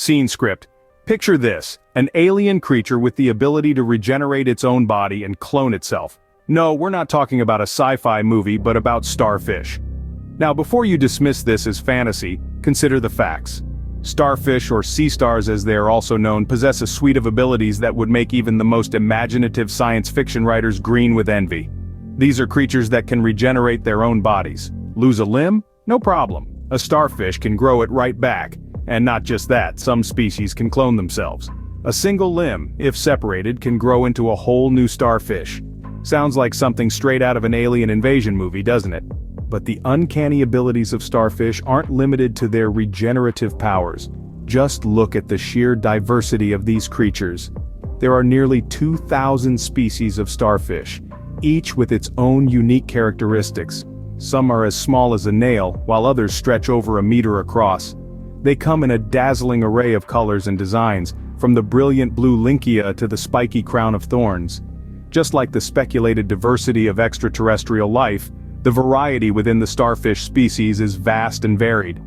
Scene script. Picture this, an alien creature with the ability to regenerate its own body and clone itself. No, we're not talking about a sci-fi movie, but about Starfish. Now, before you dismiss this as fantasy, consider the facts. Starfish, or sea stars as they are also known, possess a suite of abilities that would make even the most imaginative science fiction writers green with envy. These are creatures that can regenerate their own bodies. Lose a limb? No problem. A starfish can grow it right back. And not just that, some species can clone themselves. A single limb, if separated, can grow into a whole new starfish. Sounds like something straight out of an alien invasion movie, doesn't it? But the uncanny abilities of starfish aren't limited to their regenerative powers. Just look at the sheer diversity of these creatures. There are nearly 2,000 species of starfish, each with its own unique characteristics. Some are as small as a nail, while others stretch over a meter across. They come in a dazzling array of colors and designs, from the brilliant blue Lynchia to the spiky crown of thorns. Just like the speculated diversity of extraterrestrial life, the variety within the starfish species is vast and varied.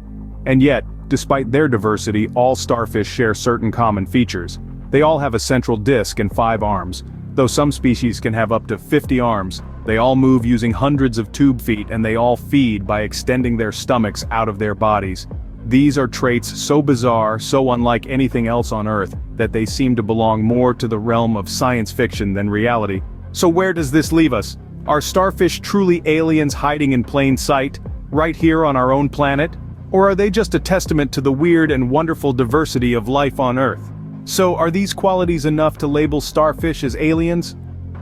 And yet, despite their diversity, all starfish share certain common features. They all have a central disc and 5 arms. Though some species can have up to 50 arms, they all move using hundreds of tube feet, and they all feed by extending their stomachs out of their bodies. These are traits so bizarre, so unlike anything else on Earth, that they seem to belong more to the realm of science fiction than reality. So where does this leave us? Are starfish truly aliens hiding in plain sight, right here on our own planet? Or are they just a testament to the weird and wonderful diversity of life on Earth? So are these qualities enough to label starfish as aliens?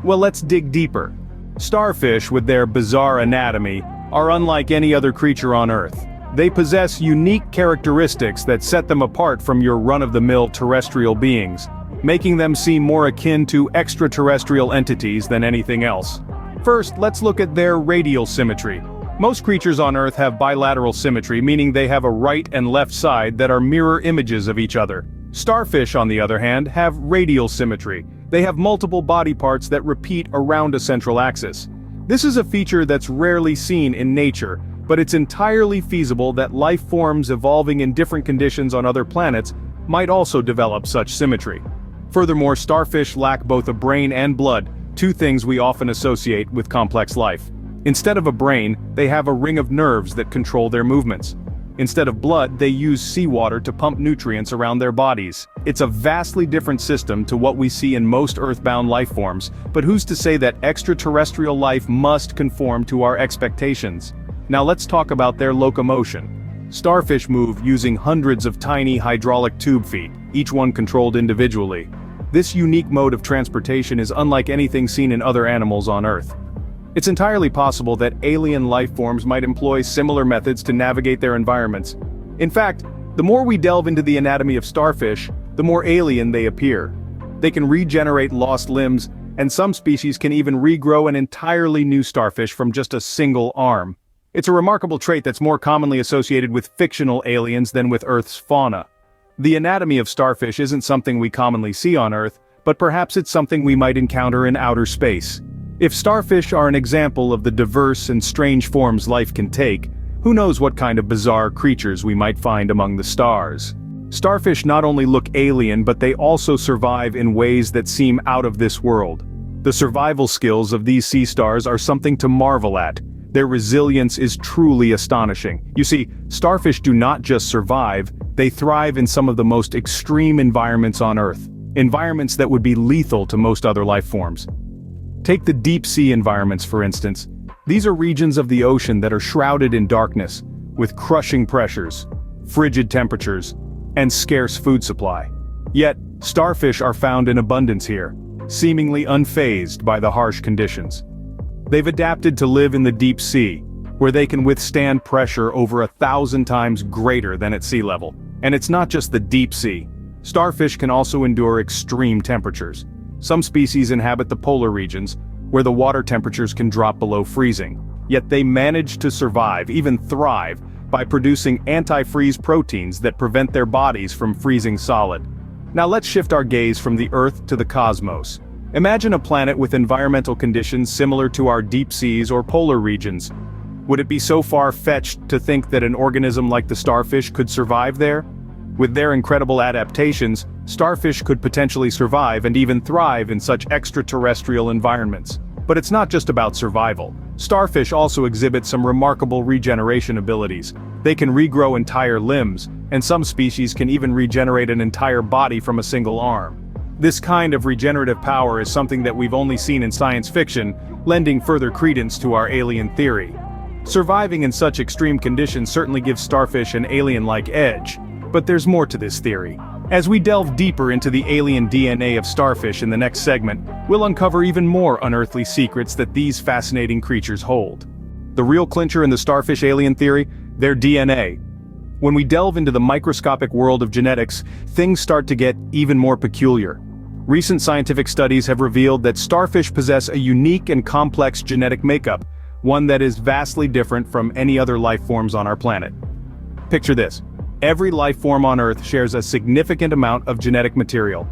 Well, let's dig deeper. Starfish, with their bizarre anatomy, are unlike any other creature on Earth. They possess unique characteristics that set them apart from your run-of-the-mill terrestrial beings, making them seem more akin to extraterrestrial entities than anything else. First, let's look at their radial symmetry. Most creatures on Earth have bilateral symmetry, meaning they have a right and left side that are mirror images of each other. Starfish, on the other hand, have radial symmetry. They have multiple body parts that repeat around a central axis. This is a feature that's rarely seen in nature, but it's entirely feasible that life forms evolving in different conditions on other planets might also develop such symmetry. Furthermore, starfish lack both a brain and blood, two things we often associate with complex life. Instead of a brain, they have a ring of nerves that control their movements. Instead of blood, they use seawater to pump nutrients around their bodies. It's a vastly different system to what we see in most earthbound life forms, but who's to say that extraterrestrial life must conform to our expectations? Now let's talk about their locomotion. Starfish move using hundreds of tiny hydraulic tube feet, each one controlled individually. This unique mode of transportation is unlike anything seen in other animals on Earth. It's entirely possible that alien life forms might employ similar methods to navigate their environments. In fact, the more we delve into the anatomy of starfish, the more alien they appear. They can regenerate lost limbs, and some species can even regrow an entirely new starfish from just a single arm. It's a remarkable trait that's more commonly associated with fictional aliens than with Earth's fauna. The anatomy of starfish isn't something we commonly see on Earth, but perhaps it's something we might encounter in outer space. If starfish are an example of the diverse and strange forms life can take, who knows what kind of bizarre creatures we might find among the stars. Starfish not only look alien, but they also survive in ways that seem out of this world. The survival skills of these sea stars are something to marvel at. Their resilience is truly astonishing. You see, starfish do not just survive, they thrive in some of the most extreme environments on Earth. Environments that would be lethal to most other life forms. Take the deep sea environments, for instance. These are regions of the ocean that are shrouded in darkness, with crushing pressures, frigid temperatures, and scarce food supply. Yet, starfish are found in abundance here, seemingly unfazed by the harsh conditions. They've adapted to live in the deep sea, where they can withstand pressure over 1,000 times greater than at sea level. And it's not just the deep sea. Starfish can also endure extreme temperatures. Some species inhabit the polar regions, where the water temperatures can drop below freezing. Yet they manage to survive, even thrive, by producing antifreeze proteins that prevent their bodies from freezing solid. Now let's shift our gaze from the Earth to the cosmos. Imagine a planet with environmental conditions similar to our deep seas or polar regions. Would it be so far-fetched to think that an organism like the starfish could survive there? With their incredible adaptations, starfish could potentially survive and even thrive in such extraterrestrial environments. But it's not just about survival. Starfish also exhibit some remarkable regeneration abilities. They can regrow entire limbs, and some species can even regenerate an entire body from a single arm. This kind of regenerative power is something that we've only seen in science fiction, lending further credence to our alien theory. Surviving in such extreme conditions certainly gives starfish an alien-like edge. But there's more to this theory. As we delve deeper into the alien DNA of starfish in the next segment, we'll uncover even more unearthly secrets that these fascinating creatures hold. The real clincher in the starfish alien theory? Their DNA. When we delve into the microscopic world of genetics, things start to get even more peculiar. Recent scientific studies have revealed that starfish possess a unique and complex genetic makeup, one that is vastly different from any other life forms on our planet. Picture this. Every life form on Earth shares a significant amount of genetic material.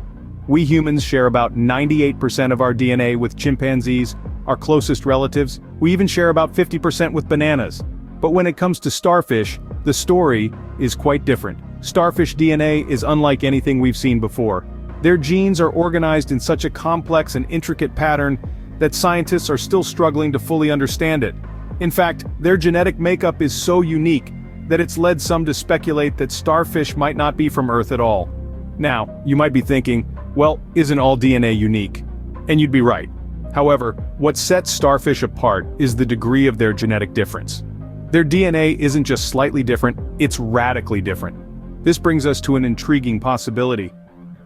We humans share about 98% of our DNA with chimpanzees, our closest relatives. We even share about 50% with bananas. But when it comes to starfish, the story is quite different. Starfish DNA is unlike anything we've seen before. Their genes are organized in such a complex and intricate pattern that scientists are still struggling to fully understand it. In fact, their genetic makeup is so unique that it's led some to speculate that starfish might not be from Earth at all. Now, you might be thinking, well, isn't all DNA unique? And you'd be right. However, what sets starfish apart is the degree of their genetic difference. Their DNA isn't just slightly different, it's radically different. This brings us to an intriguing possibility.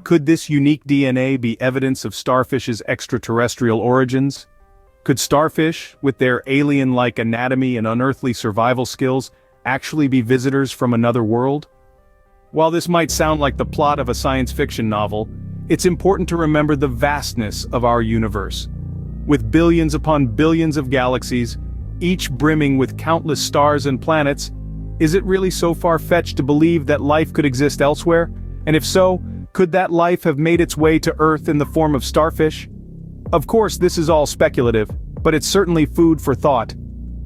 Could this unique DNA be evidence of starfish's extraterrestrial origins? Could starfish, with their alien-like anatomy and unearthly survival skills, actually be visitors from another world? While this might sound like the plot of a science fiction novel, it's important to remember the vastness of our universe. With billions upon billions of galaxies, each brimming with countless stars and planets, is it really so far-fetched to believe that life could exist elsewhere? And if so, could that life have made its way to Earth in the form of starfish? Of course, this is all speculative, but it's certainly food for thought.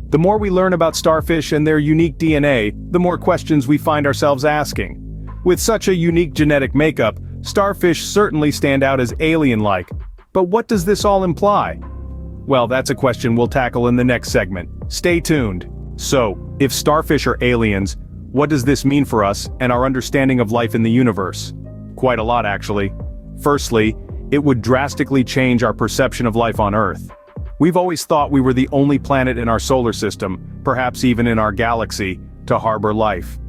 The more we learn about starfish and their unique DNA, the more questions we find ourselves asking. With such a unique genetic makeup, starfish certainly stand out as alien-like. But what does this all imply? Well, that's a question we'll tackle in the next segment. Stay tuned. So, if starfish are aliens, what does this mean for us and our understanding of life in the universe? Quite a lot, actually. Firstly, it would drastically change our perception of life on Earth. We've always thought we were the only planet in our solar system, perhaps even in our galaxy, to harbor life.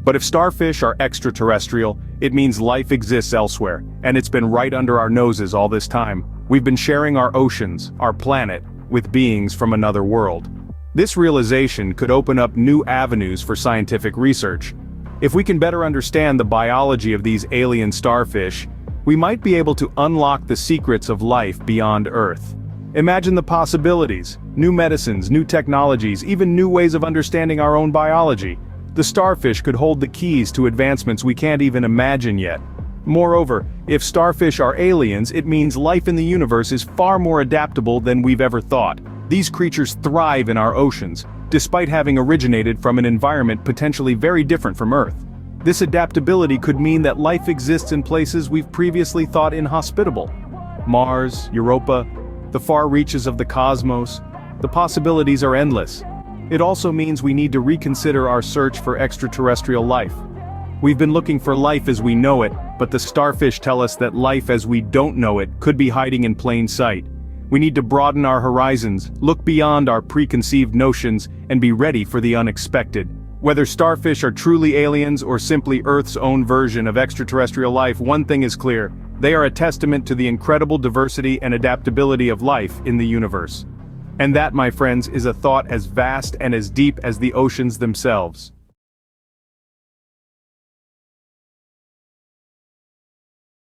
But if starfish are extraterrestrial, it means life exists elsewhere, and it's been right under our noses all this time. We've been sharing our oceans, our planet, with beings from another world. This realization could open up new avenues for scientific research. If we can better understand the biology of these alien starfish, we might be able to unlock the secrets of life beyond Earth. Imagine the possibilities: new medicines, new technologies, even new ways of understanding our own biology. The starfish could hold the keys to advancements we can't even imagine yet. Moreover, if starfish are aliens, it means life in the universe is far more adaptable than we've ever thought. These creatures thrive in our oceans, despite having originated from an environment potentially very different from Earth. This adaptability could mean that life exists in places we've previously thought inhospitable. Mars, Europa, the far reaches of the cosmos. The possibilities are endless. It also means we need to reconsider our search for extraterrestrial life. We've been looking for life as we know it, but the starfish tell us that life as we don't know it could be hiding in plain sight. We need to broaden our horizons, look beyond our preconceived notions, and be ready for the unexpected. Whether starfish are truly aliens or simply Earth's own version of extraterrestrial life, one thing is clear: they are a testament to the incredible diversity and adaptability of life in the universe. And that, my friends, is a thought as vast and as deep as the oceans themselves.